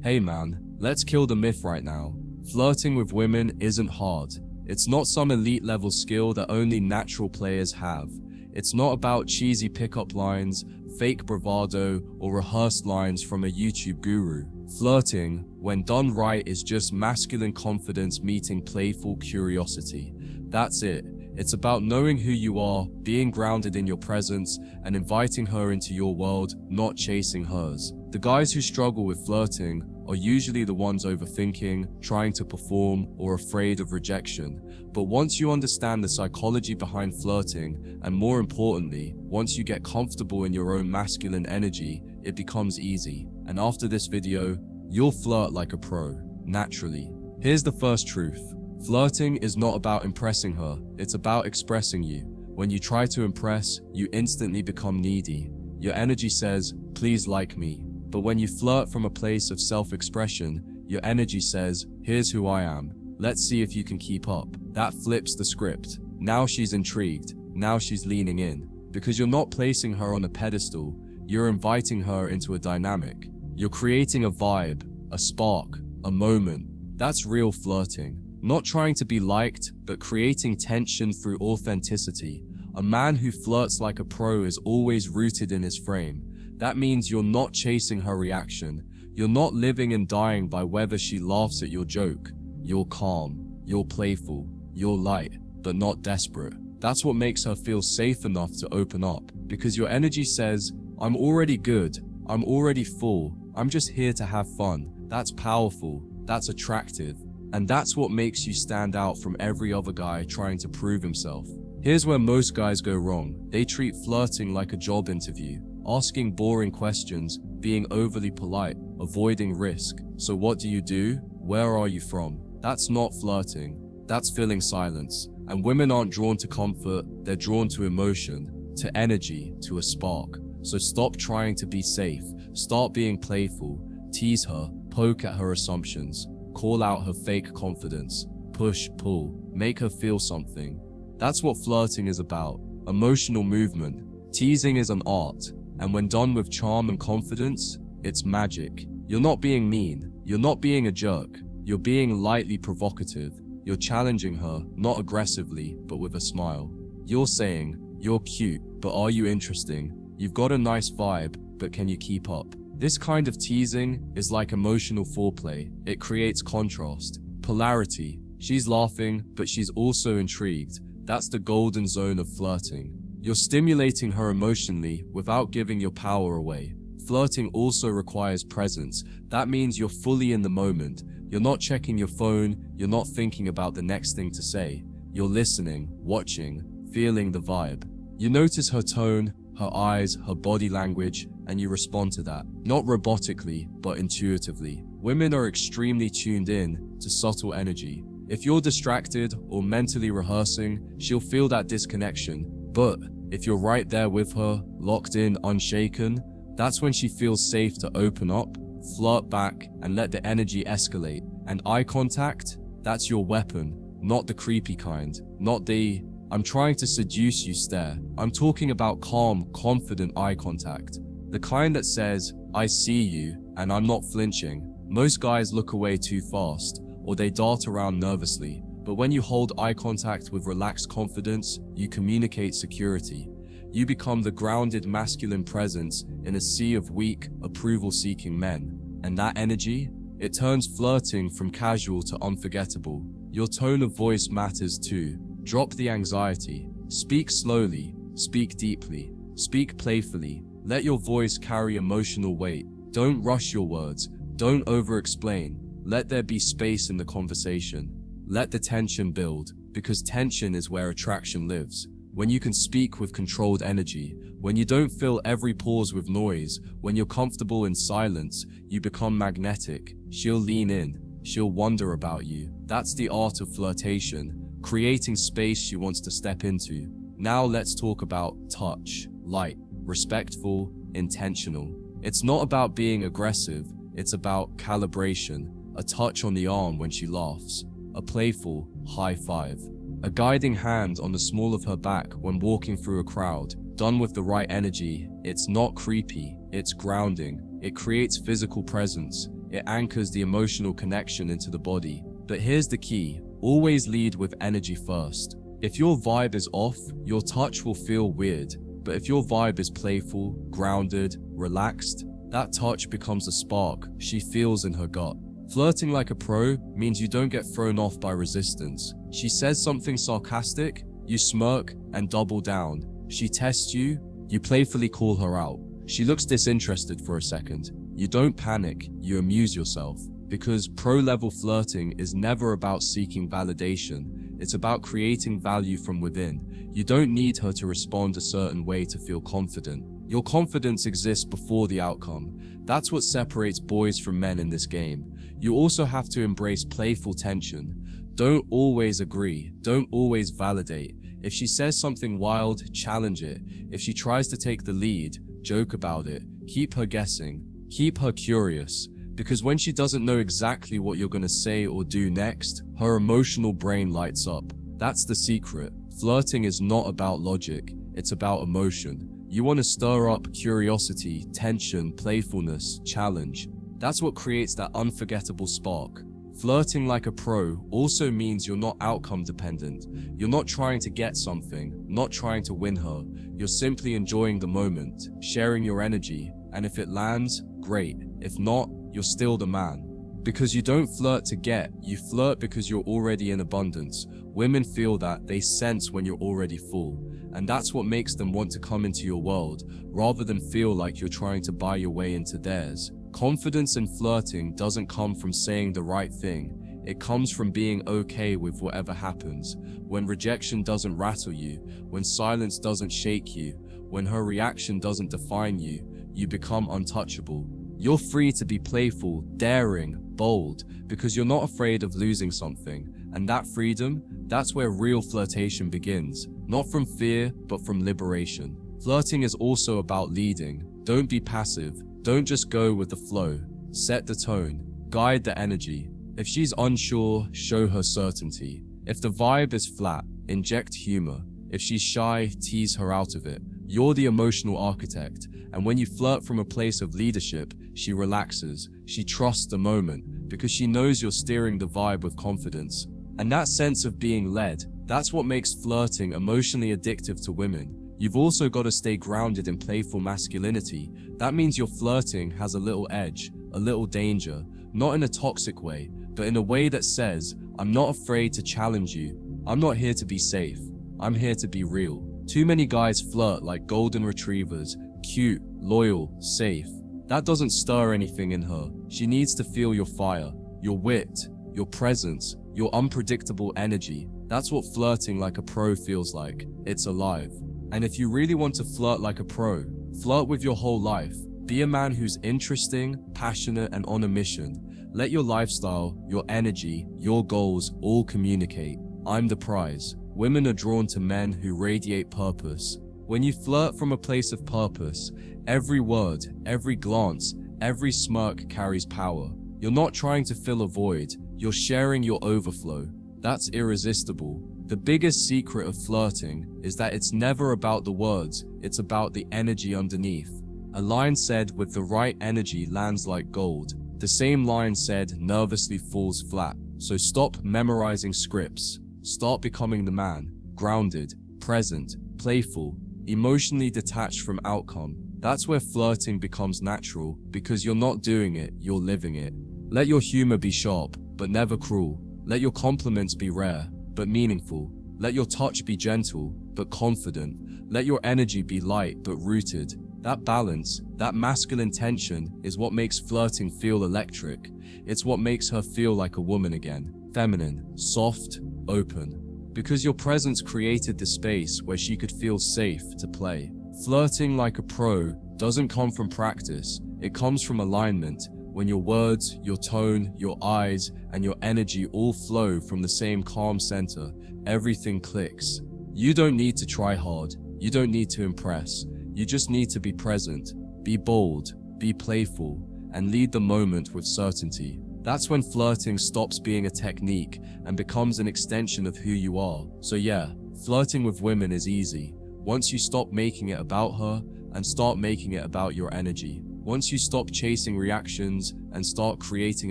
Hey man, let's kill the myth right now. Flirting with women isn't hard. It's not some elite level skill that only natural players have. It's not about cheesy pickup lines, fake bravado, or rehearsed lines from a YouTube guru. Flirting, when done right, is just masculine confidence meeting playful curiosity. That's it. It's about knowing who you are, being grounded in your presence, and inviting her into your world, not chasing hers. The guys who struggle with flirting are usually the ones overthinking, trying to perform, or afraid of rejection. But once you understand the psychology behind flirting, and more importantly, once you get comfortable in your own masculine energy, it becomes easy. And after this video, you'll flirt like a pro, naturally. Here's the first truth. Flirting is not about impressing her, it's about expressing you. When you try to impress, you instantly become needy. Your energy says, please like me. But when you flirt from a place of self-expression, your energy says, here's who I am. Let's see if you can keep up. That flips the script. Now she's intrigued. Now she's leaning in. Because you're not placing her on a pedestal, you're inviting her into a dynamic. You're creating a vibe, a spark, a moment. That's real flirting. Not trying to be liked, but creating tension through authenticity. A man who flirts like a pro is always rooted in his frame. That means you're not chasing her reaction. You're not living and dying by whether she laughs at your joke. You're calm, you're playful, you're light, but not desperate. That's what makes her feel safe enough to open up, because your energy says, I'm already good, I'm already full, I'm just here to have fun. That's powerful, that's attractive. And that's what makes you stand out from every other guy trying to prove himself. Here's where most guys go wrong. They treat flirting like a job interview, asking boring questions, being overly polite, avoiding risk. So what do? Where are you from? That's not flirting. That's filling silence. And women aren't drawn to comfort, they're drawn to emotion, to energy, to a spark. So stop trying to be safe. Start being playful. Tease her, poke at her assumptions. Call out her fake confidence, push, pull, make her feel something. That's what flirting is about, emotional movement. Teasing is an art, and when done with charm and confidence, it's magic. You're not being mean, you're not being a jerk, you're being lightly provocative. You're challenging her, not aggressively, but with a smile. You're saying, you're cute, but are you interesting? You've got a nice vibe, but can you keep up? This kind of teasing is like emotional foreplay. It creates contrast, polarity. She's laughing, but she's also intrigued. That's the golden zone of flirting. You're stimulating her emotionally without giving your power away. Flirting also requires presence. That means you're fully in the moment. You're not checking your phone. You're not thinking about the next thing to say. You're listening, watching, feeling the vibe. You notice her tone, her eyes, her body language, and you respond to that. Not robotically, but intuitively. Women are extremely tuned in to subtle energy. If you're distracted or mentally rehearsing, she'll feel that disconnection. But if you're right there with her, locked in, unshaken, that's when she feels safe to open up, flirt back, and let the energy escalate. And eye contact, that's your weapon. Not the creepy kind. Not the I'm trying to seduce you stare. I'm talking about calm, confident eye contact. The kind that says, I see you, and I'm not flinching. Most guys look away too fast, or they dart around nervously. But when you hold eye contact with relaxed confidence, you communicate security. You become the grounded masculine presence in a sea of weak, approval-seeking men. And that energy? It turns flirting from casual to unforgettable. Your tone of voice matters too. Drop the anxiety. Speak slowly. Speak deeply. Speak playfully. Let your voice carry emotional weight. Don't rush your words. Don't over-explain. Let there be space in the conversation. Let the tension build, because tension is where attraction lives. When you can speak with controlled energy, when you don't fill every pause with noise, when you're comfortable in silence, you become magnetic. She'll lean in. She'll wonder about you. That's the art of flirtation. Creating space she wants to step into. Now let's talk about touch. Light, respectful, intentional. It's not about being aggressive, it's about calibration. A touch on the arm when she laughs. A playful high five. A guiding hand on the small of her back when walking through a crowd. Done with the right energy, it's not creepy, it's grounding. It creates physical presence. It anchors the emotional connection into the body. But here's the key: always lead with energy first. If your vibe is off, your touch will feel weird. But if your vibe is playful, grounded, relaxed, that touch becomes a spark she feels in her gut. Flirting like a pro means you don't get thrown off by resistance. She says something sarcastic, you smirk and double down. She tests you, you playfully call her out. She looks disinterested for a second. You don't panic, you amuse yourself. Because pro-level flirting is never about seeking validation. It's about creating value from within. You don't need her to respond a certain way to feel confident. Your confidence exists before the outcome. That's what separates boys from men in this game. You also have to embrace playful tension. Don't always agree. Don't always validate. If she says something wild, challenge it. If she tries to take the lead, joke about it. Keep her guessing. Keep her curious. Because when she doesn't know exactly what you're going to say or do next, her emotional brain lights up. That's the secret. Flirting is not about logic. It's about emotion. You want to stir up curiosity, tension, playfulness, challenge. That's what creates that unforgettable spark. Flirting like a pro also means you're not outcome dependent. You're not trying to get something, not trying to win her. You're simply enjoying the moment, sharing your energy, and if it lands, great. If not, you're still the man. Because you don't flirt to get, you flirt because you're already in abundance. Women feel that, they sense when you're already full. And that's what makes them want to come into your world, rather than feel like you're trying to buy your way into theirs. Confidence in flirting doesn't come from saying the right thing. It comes from being okay with whatever happens. When rejection doesn't rattle you, when silence doesn't shake you, when her reaction doesn't define you, you become untouchable. You're free to be playful, daring, bold, because you're not afraid of losing something. And that freedom, that's where real flirtation begins. Not from fear, but from liberation. Flirting is also about leading. Don't be passive. Don't just go with the flow. Set the tone. Guide the energy. If she's unsure, show her certainty. If the vibe is flat, inject humor. If she's shy, tease her out of it. You're the emotional architect, and when you flirt from a place of leadership, she relaxes. She trusts the moment, because she knows you're steering the vibe with confidence. And that sense of being led, that's what makes flirting emotionally addictive to women. You've also got to stay grounded in playful masculinity. That means your flirting has a little edge, a little danger, not in a toxic way, but in a way that says, I'm not afraid to challenge you. I'm not here to be safe. I'm here to be real. Too many guys flirt like golden retrievers, cute, loyal, safe. That doesn't stir anything in her. She needs to feel your fire, your wit, your presence, your unpredictable energy. That's what flirting like a pro feels like. It's alive. And if you really want to flirt like a pro, flirt with your whole life. Be a man who's interesting, passionate, and on a mission. Let your lifestyle, your energy, your goals all communicate. I'm the prize. Women are drawn to men who radiate purpose. When you flirt from a place of purpose, every word, every glance, every smirk carries power. You're not trying to fill a void, you're sharing your overflow. That's irresistible. The biggest secret of flirting is that it's never about the words, it's about the energy underneath. A line said, with the right energy lands like gold. The same line said, nervously falls flat. So stop memorizing scripts. Start becoming the man, grounded, present, playful, emotionally detached from outcome. That's where flirting becomes natural, because you're not doing it, you're living it. Let your humor be sharp, but never cruel. Let your compliments be rare, but meaningful. Let your touch be gentle, but confident. Let your energy be light, but rooted. That balance, that masculine tension, is what makes flirting feel electric. It's what makes her feel like a woman again. Feminine, soft, open. Because your presence created the space where she could feel safe to play. Flirting like a pro doesn't come from practice. It comes from alignment. When your words, your tone, your eyes, and your energy all flow from the same calm center, everything clicks. You don't need to try hard. You don't need to impress. You just need to be present, be bold, be playful, and lead the moment with certainty. That's when flirting stops being a technique and becomes an extension of who you are. So yeah, flirting with women is easy, once you stop making it about her and start making it about your energy. Once you stop chasing reactions and start creating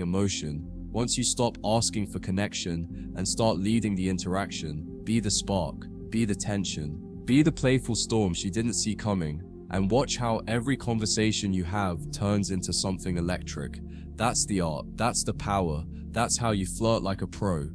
emotion, once you stop asking for connection and start leading the interaction, be the spark, be the tension, be the playful storm she didn't see coming, and watch how every conversation you have turns into something electric. That's the art, that's the power, that's how you flirt like a pro.